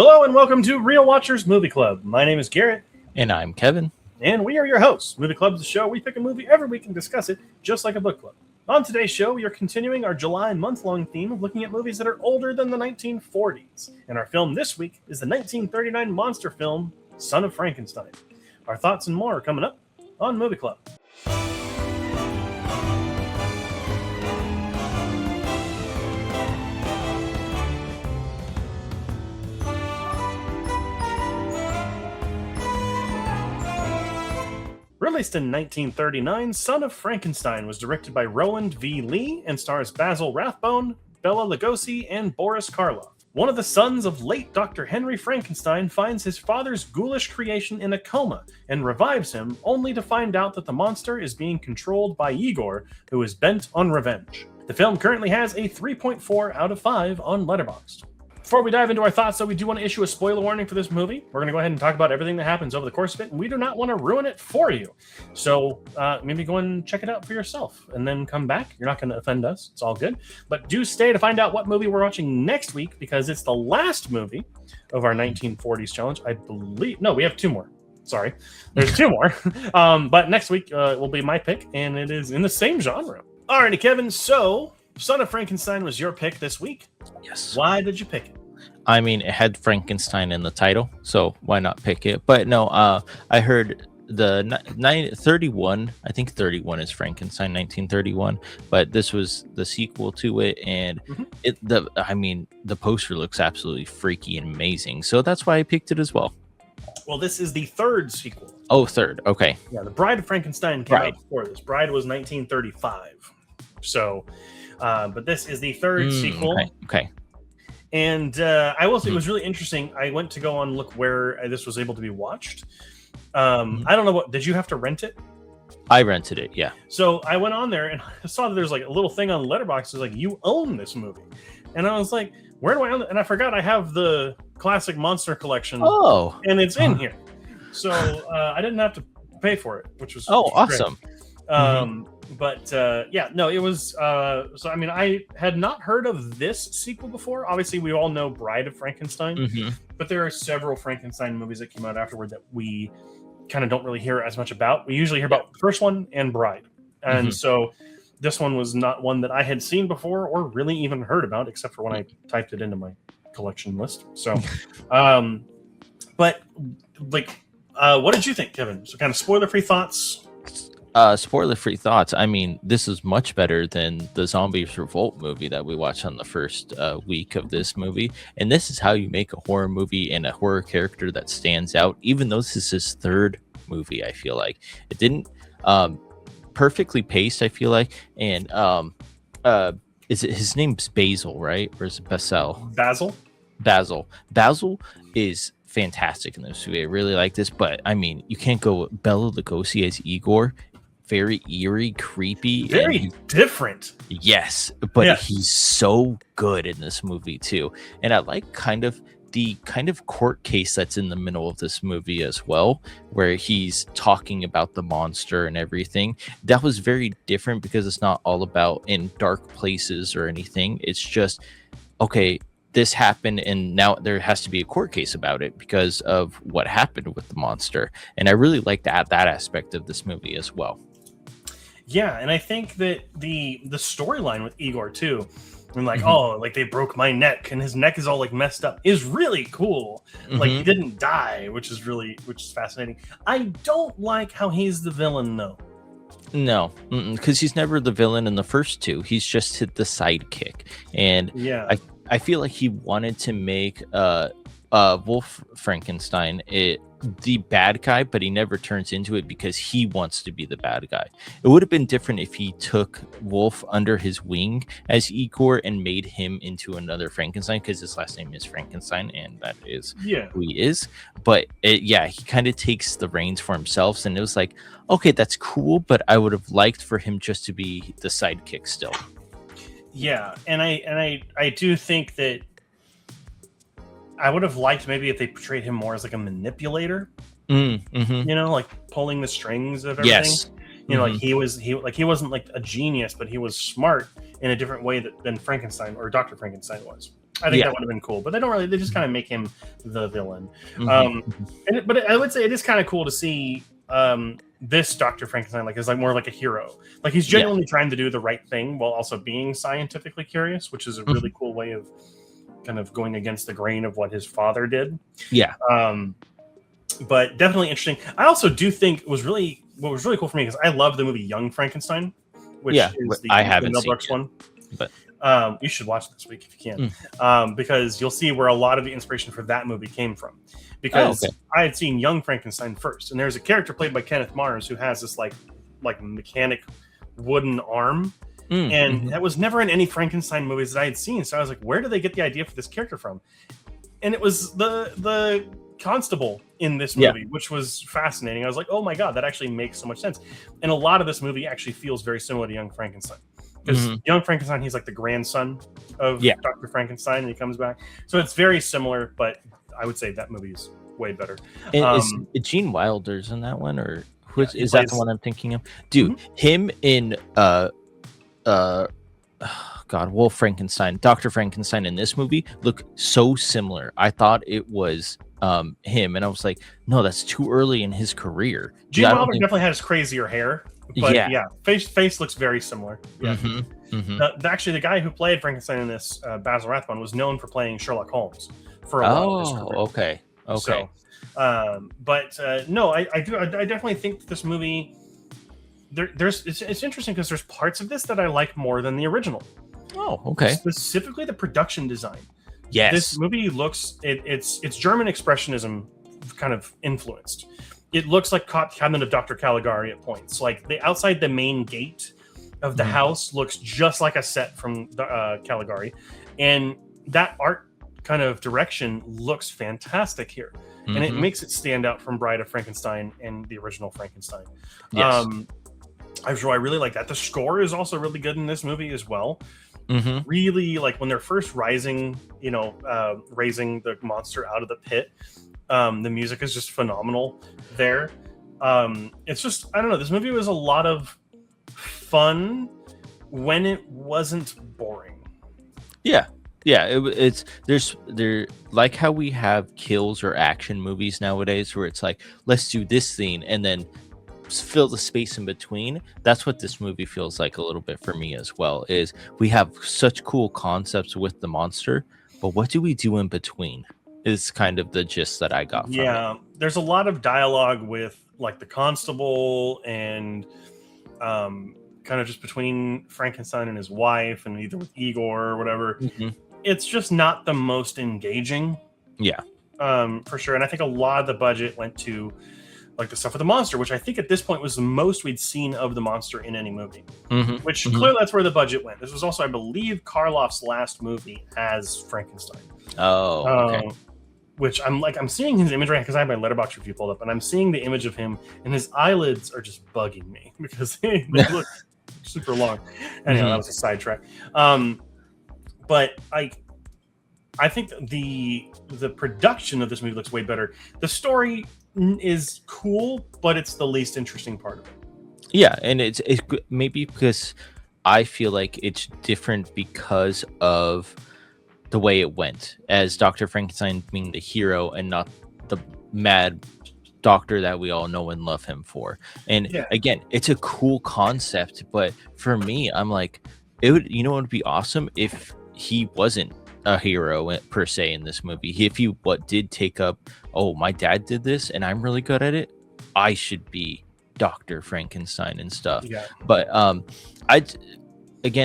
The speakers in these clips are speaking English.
Hello and welcome to Real Watchers Movie Club. My name is Garrett. And I'm Kevin. And we are your hosts. Movie Club is the show. We pick a movie every week and discuss it just like a book club. On today's show, we are continuing our July month-long theme of looking at movies that are older than the 1940s. And our film this week is the 1939 monster film, Son of Frankenstein. Our thoughts and more are coming up on Movie Club. Released in 1939, Son of Frankenstein was directed by Roland V. Lee and stars Basil Rathbone, Bela Lugosi, and Boris Karloff. One of the sons of late Dr. Henry Frankenstein finds his father's ghoulish creation in a coma and revives him, only to find out that the monster is being controlled by Igor, who is bent on revenge. The film currently has a 3.4 out of 5 on Letterboxd. Before we dive into our thoughts, though, we do want to issue a spoiler warning for this movie. We're going to go ahead and talk about everything that happens over the course of it, and we do not want to ruin it for you. So maybe go and check it out for yourself, and then come back. You're not going to offend us. It's all good. But do stay to find out what movie we're watching next week, because it's the last movie of our 1940s challenge. I believe... No, we have two more. Sorry. There's two more. But next week will be my pick, and it is in the same genre. Alrighty, Kevin. So, Son of Frankenstein was your pick this week. Yes. Why did you pick it? I mean, it had Frankenstein in the title, so why not pick it? But no, I heard the 31, I think 31 is Frankenstein, 1931, but this was the sequel to it, and the poster looks absolutely freaky and amazing, so that's why I picked it as well. Well, this is the third sequel. Oh, third, okay. Yeah, The Bride of Frankenstein came out before this. Bride was 1935, so, but this is the third sequel. Okay. And I will say it was really interesting. I went to go and look where this was able to be watched. I don't know did you have to rent it? I rented it, yeah. So I went on there and I saw that there's like a little thing on Letterboxd. It's like, you own this movie. And I was like, where do I own it? And I forgot I have the classic monster collection. Oh. And it's in here. So I didn't have to pay for it, which was awesome. Great. But it was so I mean, I had not heard of this sequel before. Obviously we all know Bride of Frankenstein, but there are several Frankenstein movies that came out afterward that we kind of don't really hear as much about. We usually hear about the first one and Bride, and so this one was not one that I had seen before or really even heard about, except for when I typed it into my collection list. So but like what did you think, Kevin? So kind of spoiler-free thoughts. Spoiler-free thoughts. I mean, this is much better than the Zombies Revolt movie that we watched on the first week of this movie. And this is how you make a horror movie and a horror character that stands out, even though this is his third movie, I feel like. It didn't perfectly paced, I feel like. And is it his name's Basil, right? Or is it Basil? Basil is fantastic in this movie. I really like this, but I mean, you can't go Bela Lugosi as Igor. Very eerie, creepy, very different. Yes, but he's so good in this movie too. And I like the court case that's in the middle of this movie as well, where he's talking about the monster and everything. That was very different because it's not all about in dark places or anything. It's just, okay, this happened and now there has to be a court case about it because of what happened with the monster. And I really like that aspect of this movie as well. Yeah, and I think that the storyline with Igor too, and like, oh, like they broke my neck and his neck is all like messed up, is really cool. Like he didn't die, which is fascinating. I don't like how he's the villain though. No, because he's never the villain in the first two. He's just hit the sidekick, and I feel like he wanted to make Wolf Frankenstein the bad guy, but he never turns into it because he wants to be the bad guy. It would have been different if he took Wolf under his wing as Igor and made him into another Frankenstein, because his last name is Frankenstein and that is who he is. But he kind of takes the reins for himself, and it was like, okay, that's cool, but I would have liked for him just to be the sidekick still. Yeah, and I do think that I would have liked maybe if they portrayed him more as like a manipulator, you know, like pulling the strings of everything. Yes. You know, like he wasn't like a genius, but he was smart in a different way than Frankenstein or Dr. Frankenstein was. I think that would have been cool, but they don't really. They just kind of make him the villain. But I would say it is kind of cool to see this Dr. Frankenstein is more like a hero. Like he's genuinely trying to do the right thing while also being scientifically curious, which is a really cool way of kind of going against the grain of what his father did. Yeah. But definitely interesting. I also do think what was really cool for me is I love the movie Young Frankenstein, which is I haven't Mel seen Brooks one. But you should watch it this week if you can, because you'll see where a lot of the inspiration for that movie came from. Because I had seen Young Frankenstein first, and there's a character played by Kenneth Mars who has this like mechanic wooden arm, and that was never in any Frankenstein movies that I had seen. So I was like, where did they get the idea for this character from? And it was the constable in this movie, which was fascinating. I was like, oh my god, that actually makes so much sense. And a lot of this movie actually feels very similar to Young Frankenstein. Because Young Frankenstein, he's like the grandson of Dr. Frankenstein, and he comes back. So it's very similar, but I would say that movie is way better. Is Gene Wilder's in that one, or is that the one I'm thinking of? Dude, him in Wolf Frankenstein, Dr. Frankenstein in this movie look so similar. I thought it was him, and I was like, no, that's too early in his career. Gene Wilder definitely has crazier hair. But face looks very similar. Yeah. Actually, the guy who played Frankenstein in this, Basil Rathbone, was known for playing Sherlock Holmes for a while. Okay. So, no, I definitely think this movie. It's interesting because there's parts of this that I like more than the original. Oh, okay. Specifically, the production design. Yes, this movie looks it's German expressionism kind of influenced. It looks like Cabinet of Dr. Caligari at points. Like the outside the main gate of the house looks just like a set from Caligari, and that art kind of direction looks fantastic here, and it makes it stand out from Bride of Frankenstein and the original Frankenstein. Yes. I really like that. The score is also really good in this movie as well. Really, like when they're first raising the monster out of the pit. The music is just phenomenal there. It's just, I don't know, this movie was a lot of fun when it wasn't boring. It's there like how we have kills or action movies nowadays where it's like, let's do this scene and then fill the space in between. That's what this movie feels like a little bit for me as well, is we have such cool concepts with the monster, but what do we do in between? Is kind of the gist that I got from it. There's a lot of dialogue with like the constable and kind of just between Frankenstein and his wife, and either with Igor or whatever. It's just not the most engaging. For sure. And I think a lot of the budget went to like the stuff with the monster, which I think at this point was the most we'd seen of the monster in any movie. Which clearly that's where the budget went. This was also, I believe, Karloff's last movie as Frankenstein. Which I'm seeing his image right because I have my Letterboxd review pulled up, and I'm seeing the image of him, and his eyelids are just bugging me because they look super long. Anyhow, that was a sidetrack. But I think the production of this movie looks way better. The story is cool, but it's the least interesting part of it. Yeah, and it's maybe because I feel like it's different because of the way it went, as Dr. Frankenstein being the hero and not the mad doctor that we all know and love him for. And again, it's a cool concept, but for me, I'm like, it would be awesome if he wasn't a hero per se in this movie. If he did take up, oh, my dad did this and I'm really good at it, I should be Dr. Frankenstein and stuff. But I think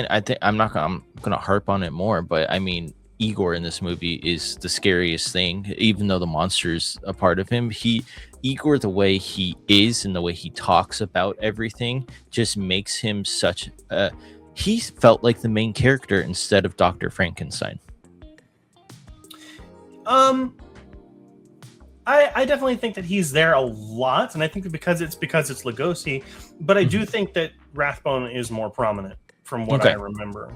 I'm gonna harp on it more, but I mean, Igor in this movie is the scariest thing, even though the monster's a part of him. Igor, the way he is and the way he talks about everything just makes him such a, he felt like the main character instead of Dr. Frankenstein. I definitely think that he's there a lot, and I think that because it's Lugosi, but I do think that Rathbone is more prominent from what I remember.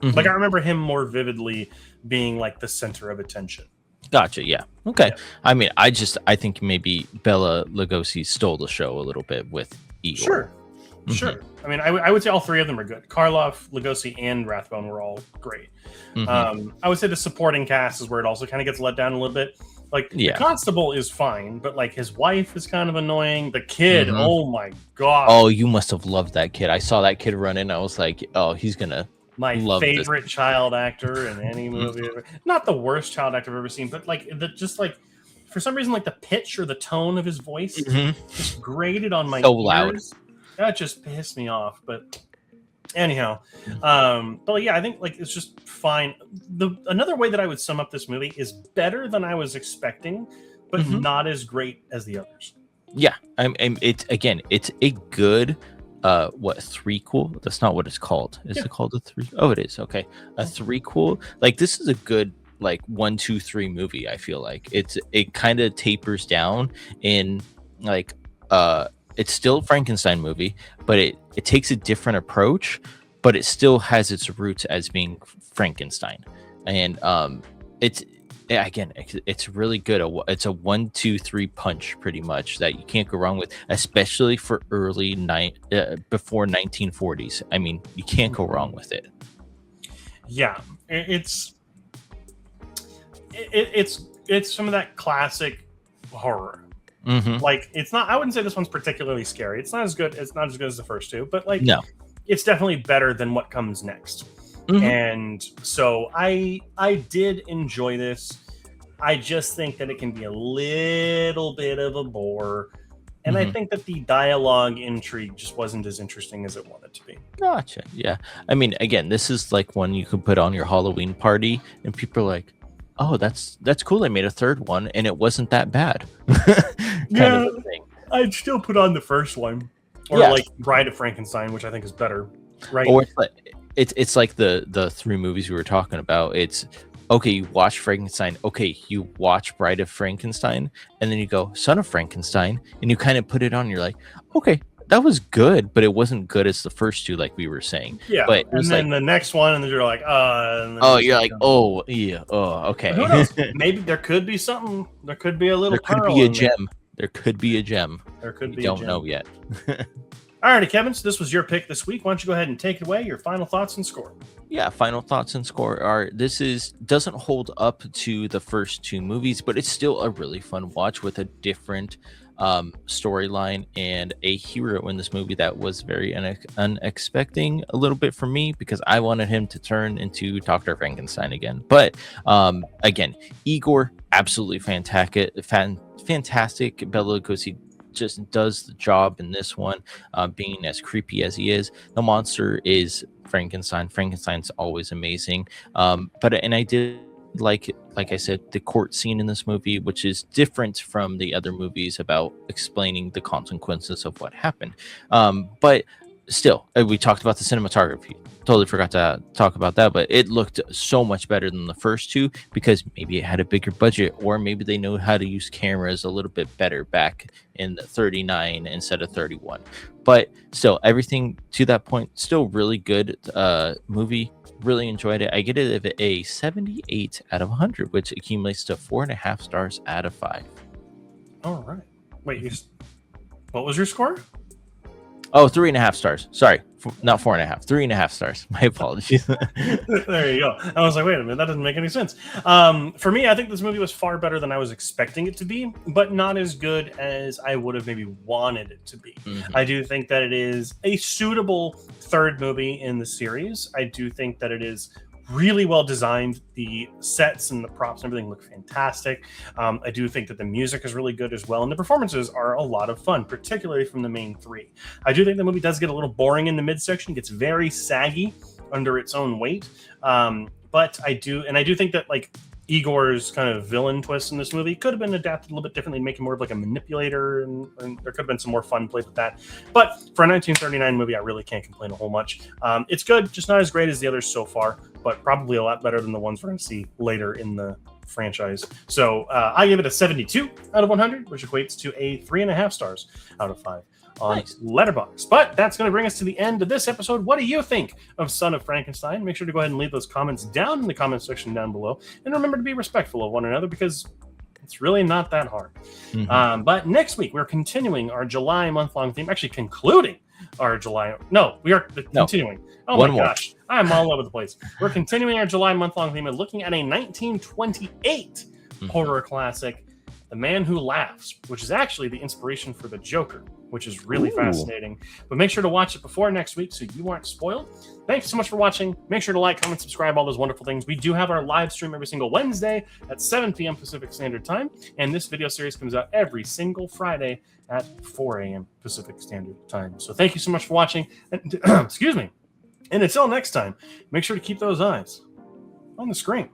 Like I remember him more vividly being like the center of attention. Gotcha. Yeah. Okay. Yeah. I mean, I think maybe Bela Lugosi stole the show a little bit with Igor. Sure. Sure. I mean, I would say all three of them are good. Karloff, Lugosi, and Rathbone were all great. I would say the supporting cast is where it also kind of gets let down a little bit. Like, the constable is fine, but like his wife is kind of annoying. The kid, oh my god. Oh, you must have loved that kid. I saw that kid run in. I was like, oh, he's gonna love favorite this. child actor in any movie ever. Not the worst child actor I've ever seen, but like just like for some reason, like the pitch or the tone of his voice just grated on my ears. Loud. That just pissed me off. But anyhow, but yeah, I think like it's just fine. Another way that I would sum up this movie is better than I was expecting, but not as great as the others. Yeah, it's a good threequel. That's not what it's called. Is it called a three? Oh, it is. Okay, a threequel. Like, this is a good like 1, 2, 3 movie. I feel like it kind of tapers down in like it's still a Frankenstein movie, but it takes a different approach, but it still has its roots as being Frankenstein. And it's really good. It's a 1, 2, 3 punch pretty much that you can't go wrong with, especially for before 1940s. I mean, you can't go wrong with it. Yeah, it's some of that classic horror. Like, it's not. I wouldn't say this one's particularly scary. It's not as good. It's not as good as the first two, but like, no, it's definitely better than what comes next. And so I did enjoy this. I just think that it can be a little bit of a bore, and I think that the dialogue intrigue just wasn't as interesting as it wanted to be. Gotcha. Yeah, I mean, again, this is like one you could put on your Halloween party, and people are like, oh, that's cool. I made a third one, and it wasn't that bad. Yeah, I'd still put on the first one, or like Bride of Frankenstein, which I think is better, right? Or it's like the 3 movies we were talking about. It's okay, you watch Frankenstein. Okay, you watch Bride of Frankenstein, and then you go Son of Frankenstein, and you kind of put it on. You're like, okay, that was good, but it wasn't good as the first 2, like we were saying. Yeah, but and then the next one, and then you're like, you're like, oh yeah, oh okay. Who knows? Maybe there could be something. There could be a little. There could be a gem. There could be a gem. There could be. Don't know yet. Alrighty, Kevin. So this was your pick this week. Why don't you go ahead and take it away? Your final thoughts and score. Yeah, final thoughts and score are doesn't hold up to the first 2 movies, but it's still a really fun watch with a different storyline and a hero in this movie that was very unexpected a little bit for me, because I wanted him to turn into Dr. Frankenstein again. But again, Igor, absolutely fantastic. Bela Lugosi just does the job in this one, being as creepy as he is. The monster is Frankenstein. Frankenstein's always amazing. And I did like I said, the court scene in this movie, which is different from the other movies about explaining the consequences of what happened. But still, we talked about the cinematography. Totally forgot to talk about that, but it looked so much better than the first 2, because maybe it had a bigger budget, or maybe they know how to use cameras a little bit better back in 39 instead of 31. But still, everything to that point, still really good movie. Really enjoyed it. I get it a 78 out of 100, which accumulates to 4.5 stars out of 5. All right. Wait, what was your score? Oh, 3.5 stars. Sorry, not 4.5. 3.5 stars. My apologies. There you go. I was like, wait a minute, that doesn't make any sense. For me, I think this movie was far better than I was expecting it to be, but not as good as I would have maybe wanted it to be. I do think that it is a suitable third movie in the series. I do think that it is really well designed. The sets and the props and everything look fantastic. I do think that the music is really good as well, and the performances are a lot of fun, particularly from the main 3. I do think the movie does get a little boring in the midsection. It gets very saggy under its own weight. But I do think that like Igor's kind of villain twist in this movie could have been adapted a little bit differently, make him more of like a manipulator, and there could have been some more fun played with that. But for a 1939 movie, I really can't complain a whole much. It's good, just not as great as the others so far, but probably a lot better than the ones we're going to see later in the franchise. So I give it a 72 out of 100, which equates to a 3.5 stars out of 5 on Letterboxd. But that's going to bring us to the end of this episode. What do you think of Son of Frankenstein? Make sure to go ahead and leave those comments down in the comment section down below, and remember to be respectful of one another, because it's really not that hard. But next week we're continuing our July month-long theme, actually concluding our July. No, we are continuing. Oh my gosh, I'm all over the place. We're continuing our July month-long theme and looking at a 1928 horror classic, The Man Who Laughs, which is actually the inspiration for the Joker, which is really fascinating. But make sure to watch it before next week so you aren't spoiled. Thanks so much for watching. Make sure to like, comment, subscribe, all those wonderful things. We do have our live stream every single Wednesday at 7 p.m. Pacific Standard Time, and this video series comes out every single Friday at 4 a.m. Pacific Standard Time. So thank you so much for watching. And, excuse me. And until next time, make sure to keep those eyes on the screen.